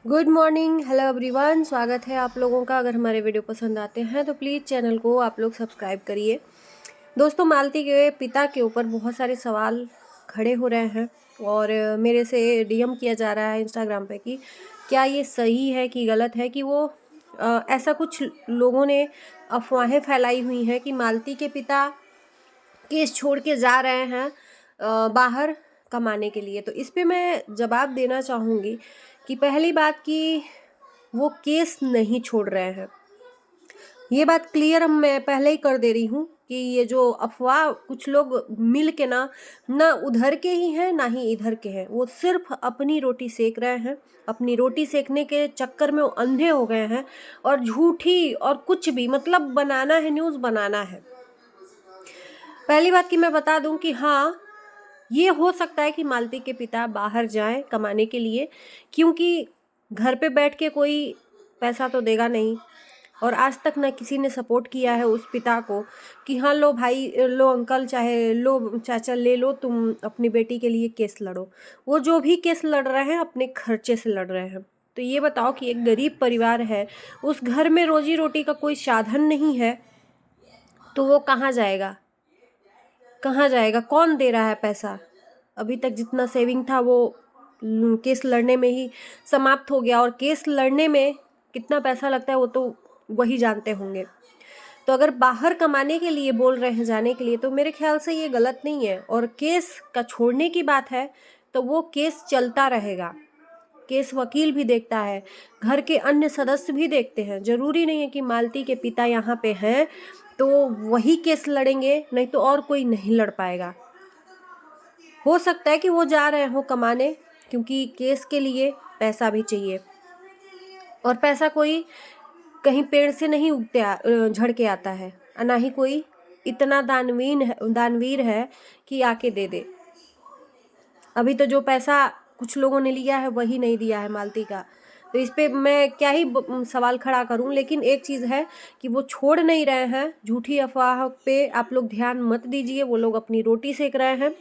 Good morning, hello everyone. स्वागत है आप लोगों का। अगर हमारे वीडियो पसंद आते हैं तो प्लीज़ चैनल को आप लोग सब्सक्राइब करिए। दोस्तों, मालती के पिता के ऊपर बहुत सारे सवाल खड़े हो रहे हैं और मेरे से डीएम किया जा रहा है इंस्टाग्राम पे कि क्या ये सही है कि गलत है कि वो ऐसा कुछ लोगों ने अफवाहें फैलाई हुई हैं कि मालती के पिता केस छोड़ के जा रहे हैं बाहर कमाने के लिए। तो इस पे मैं जवाब देना चाहूँगी कि पहली बात कि वो केस नहीं छोड़ रहे हैं। ये बात क्लियर मैं पहले ही कर दे रही हूँ कि ये जो अफवाह कुछ लोग मिल के ना उधर के ही हैं ना ही इधर के हैं। वो सिर्फ अपनी रोटी सेक रहे हैं। अपनी रोटी सेकने के चक्कर में वो अंधे हो गए हैं और झूठी और कुछ भी मतलब बनाना है, न्यूज़ बनाना है। पहली बात कि मैं बता दूं कि हाँ, ये हो सकता है कि मालती के पिता बाहर जाएं कमाने के लिए, क्योंकि घर पे बैठ के कोई पैसा तो देगा नहीं और आज तक ना किसी ने सपोर्ट किया है उस पिता को कि हाँ लो भाई, लो अंकल, चाहे लो चाचा, ले लो, तुम अपनी बेटी के लिए केस लड़ो। वो जो भी केस लड़ रहे हैं अपने खर्चे से लड़ रहे हैं। तो ये बताओ कि एक गरीब परिवार है, उस घर में रोजी रोटी का कोई साधन नहीं है, तो वो कहाँ जाएगा? कहाँ जाएगा? कौन दे रहा है पैसा? अभी तक जितना सेविंग था वो केस लड़ने में ही समाप्त हो गया और केस लड़ने में कितना पैसा लगता है वो तो वही जानते होंगे। तो अगर बाहर कमाने के लिए बोल रहे हैं जाने के लिए, तो मेरे ख्याल से ये गलत नहीं है। और केस का छोड़ने की बात है तो वो केस चलता रहेगा। केस वकील भी देखता है, घर के अन्य सदस्य भी देखते हैं। जरूरी नहीं है कि मालती के पिता यहाँ पे हैं तो वही केस लड़ेंगे, नहीं तो और कोई नहीं लड़ पाएगा। हो सकता है कि वो जा रहे हो कमाने, क्योंकि केस के लिए पैसा भी चाहिए और पैसा कोई कहीं पेड़ से नहीं झड़ के आता है, ना ही कोई इतना दानवीर है कि आके दे दे। अभी तो जो पैसा कुछ लोगों ने लिया है वही नहीं दिया है मालती का। तो इस पे मैं क्या ही सवाल खड़ा करूं। लेकिन एक चीज़ है कि वो छोड़ नहीं रहे हैं। झूठी अफवाह पे आप लोग ध्यान मत दीजिए। वो लोग अपनी रोटी सेक रहे हैं।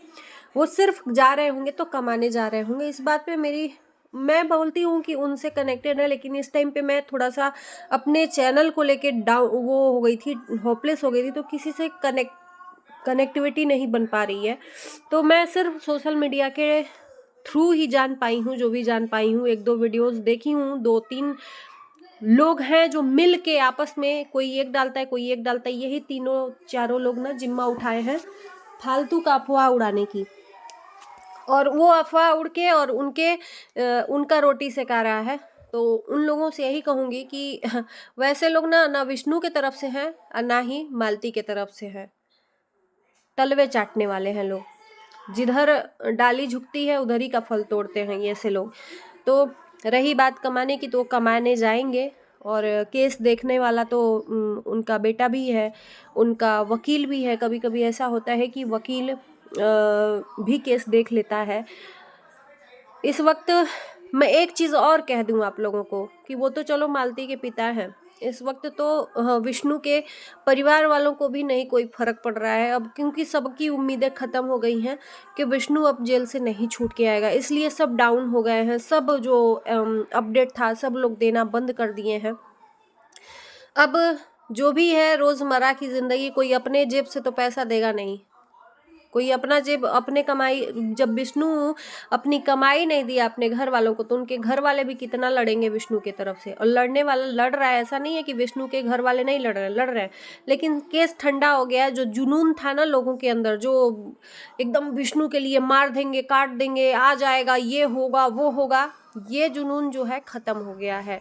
वो सिर्फ जा रहे होंगे तो कमाने जा रहे होंगे। इस बात पे मैं बोलती हूँ कि उनसे कनेक्टेड है, लेकिन इस टाइम पे मैं थोड़ा सा अपने चैनल को लेके डाउन वो हो गई थी, होपलेस हो गई थी। तो किसी से कनेक्टिविटी नहीं बन पा रही है। तो मैं सिर्फ सोशल मीडिया के थ्रू ही जान पाई हूँ, जो भी जान पाई हूँ। एक दो वीडियोस देखी हूँ, 2-3 लोग हैं जो मिल के आपस में, कोई एक डालता है कोई एक डालता है, यही तीनों चारों लोग ना जिम्मा उठाए हैं फालतू का अफवाह उड़ाने की। और वो अफवाह उड़ के और उनका रोटी सेका रहा है। तो उन लोगों से यही कहूँगी कि वैसे लोग ना विष्णु के तरफ से हैं और ना ही मालती के तरफ से हैं। तलवे चाटने वाले हैं लोग। जिधर डाली झुकती है उधर ही का फल तोड़ते हैं ये ऐसे लोग। तो रही बात कमाने की, तो कमाने जाएंगे। और केस देखने वाला तो उनका बेटा भी है, उनका वकील भी है। कभी कभी ऐसा होता है कि वकील भी केस देख लेता है। इस वक्त मैं एक चीज़ और कह दूं आप लोगों को कि वो तो चलो मालती के पिता हैं। इस वक्त तो विष्णु के परिवार वालों को भी नहीं कोई फर्क पड़ रहा है अब, क्योंकि सबकी उम्मीदें ख़त्म हो गई हैं कि विष्णु अब जेल से नहीं छूट के आएगा। इसलिए सब डाउन हो गए हैं। सब जो अपडेट था सब लोग देना बंद कर दिए हैं। अब जो भी है रोज़मर्रा की ज़िंदगी, कोई अपने जेब से तो पैसा देगा नहीं। कोई अपना जेब अपने कमाई, जब विष्णु अपनी कमाई नहीं दिया अपने घर वालों को, तो उनके घर वाले भी कितना लड़ेंगे विष्णु की तरफ से। और लड़ने वाला लड़ रहा है, ऐसा नहीं है कि विष्णु के घर वाले नहीं लड़ रहे हैं। लेकिन केस ठंडा हो गया है। जो जुनून था ना लोगों के अंदर, जो एकदम विष्णु के लिए मार देंगे, काट देंगे, आ जाएगा, ये होगा वो होगा, ये जुनून जो है ख़त्म हो गया है।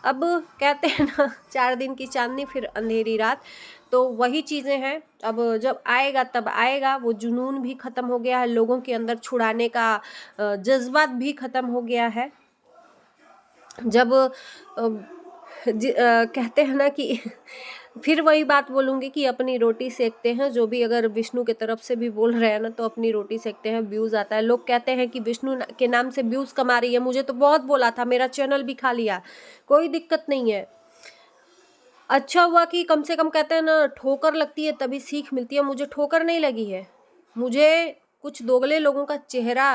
अब कहते हैं ना 4 दिन की चांदनी फिर अंधेरी रात, तो वही चीज़ें हैं। अब जब आएगा तब आएगा। वो जुनून भी ख़त्म हो गया है, लोगों के अंदर छुड़ाने का जज्बात भी ख़त्म हो गया है। जब कहते हैं ना कि फिर वही बात बोलूँगी कि अपनी रोटी सेकते हैं। जो भी अगर विष्णु के तरफ से भी बोल रहे हैं ना, तो अपनी रोटी सेकते हैं। व्यूज़ आता है, लोग कहते हैं कि विष्णु के नाम से व्यूज़ कमा रही है। मुझे तो बहुत बोला था, मेरा चैनल भी खा लिया, कोई दिक्कत नहीं है। अच्छा हुआ कि कम से कम कहते हैं ना, ठोकर लगती है तभी सीख मिलती है। मुझे ठोकर नहीं लगी है, मुझे कुछ दोगले लोगों का चेहरा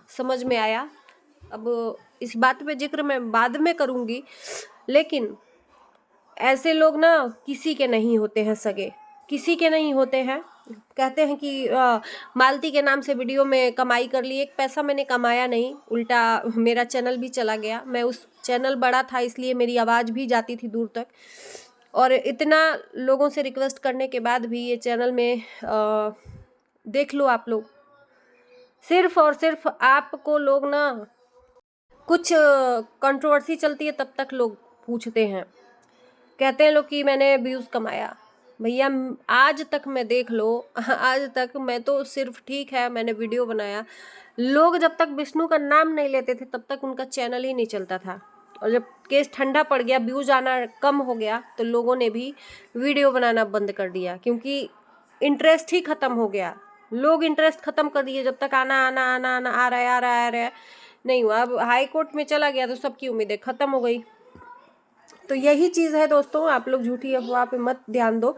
समझ में आया। अब इस बात पे जिक्र मैं बाद में करूँगी, लेकिन ऐसे लोग ना किसी के नहीं होते हैं सगे, किसी के नहीं होते हैं। कहते हैं कि मालती के नाम से वीडियो में कमाई कर ली। एक पैसा मैंने कमाया नहीं, उल्टा मेरा चैनल भी चला गया। मैं उस चैनल बड़ा था इसलिए मेरी आवाज़ भी जाती थी दूर तक, और इतना लोगों से रिक्वेस्ट करने के बाद भी ये चैनल में देख लो आप लोग, सिर्फ और सिर्फ आपको लोग ना कुछ कंट्रोवर्सी चलती है तब तक लोग पूछते हैं, कहते हैं लोग कि मैंने व्यूज़ कमाया। भैया आज तक मैं देख लो, आज तक मैं तो सिर्फ ठीक है मैंने वीडियो बनाया, लोग जब तक विष्णु का नाम नहीं लेते थे तब तक उनका चैनल ही नहीं चलता था। और जब केस ठंडा पड़ गया, व्यूज़ आना कम हो गया, तो लोगों ने भी वीडियो बनाना बंद कर दिया, क्योंकि इंटरेस्ट ही ख़त्म हो गया। लोग इंटरेस्ट ख़त्म कर दिए, जब तक आना आना आना आना आ रहा है नहीं हुआ। अब हाई कोर्ट में चला गया तो सबकी उम्मीदें ख़त्म हो गई। तो यही चीज़ है दोस्तों, आप लोग झूठी अफवाह पे मत ध्यान दो।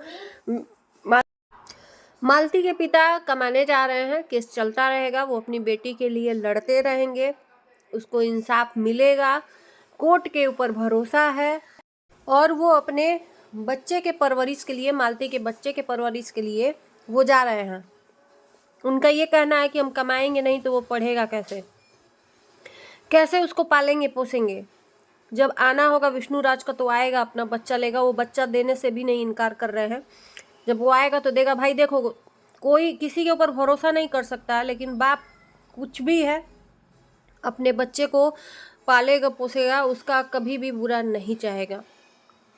मालती के पिता कमाने जा रहे हैं, केस चलता रहेगा, वो अपनी बेटी के लिए लड़ते रहेंगे, उसको इंसाफ मिलेगा, कोर्ट के ऊपर भरोसा है, और वो अपने बच्चे के परवरिश के लिए, मालती के बच्चे के परवरिश के लिए वो जा रहे हैं। उनका ये कहना है कि हम कमाएंगे नहीं तो वो पढ़ेगा कैसे, कैसे उसको पालेंगे पोसेंगे। जब आना होगा विष्णु राज का तो आएगा, अपना बच्चा लेगा, वो बच्चा देने से भी नहीं इनकार कर रहे हैं। जब वो आएगा तो देगा। भाई देखो, कोई किसी के ऊपर भरोसा नहीं कर सकता है, लेकिन बाप कुछ भी है अपने बच्चे को पालेगा पोसेगा, उसका कभी भी बुरा नहीं चाहेगा।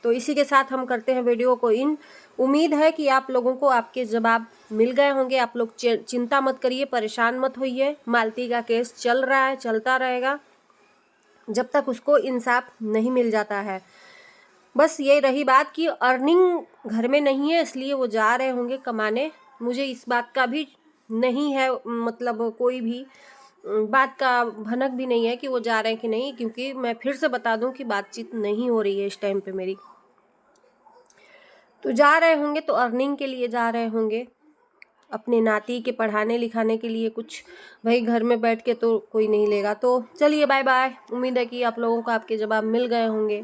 तो इसी के साथ हम करते हैं वीडियो को इन। उम्मीद है कि आप लोगों को आपके जवाब मिल गए होंगे। आप लोग चिंता मत करिए, परेशान मत होइए। मालती का केस चल रहा है, चलता रहेगा जब तक उसको इंसाफ नहीं मिल जाता है। बस ये रही बात कि अर्निंग घर में नहीं है, इसलिए वो जा रहे होंगे कमाने। मुझे इस बात का भी नहीं है, मतलब कोई भी बात का भनक भी नहीं है कि वो जा रहे हैं कि नहीं, क्योंकि मैं फिर से बता दूं कि बातचीत नहीं हो रही है इस टाइम पे मेरी। तो जा रहे होंगे तो अर्निंग के लिए जा रहे होंगे, अपने नाती के पढ़ाने लिखाने के लिए। कुछ भाई घर में बैठ के तो कोई नहीं लेगा। तो चलिए बाय बाय। उम्मीद है कि आप लोगों को आपके जवाब मिल गए होंगे।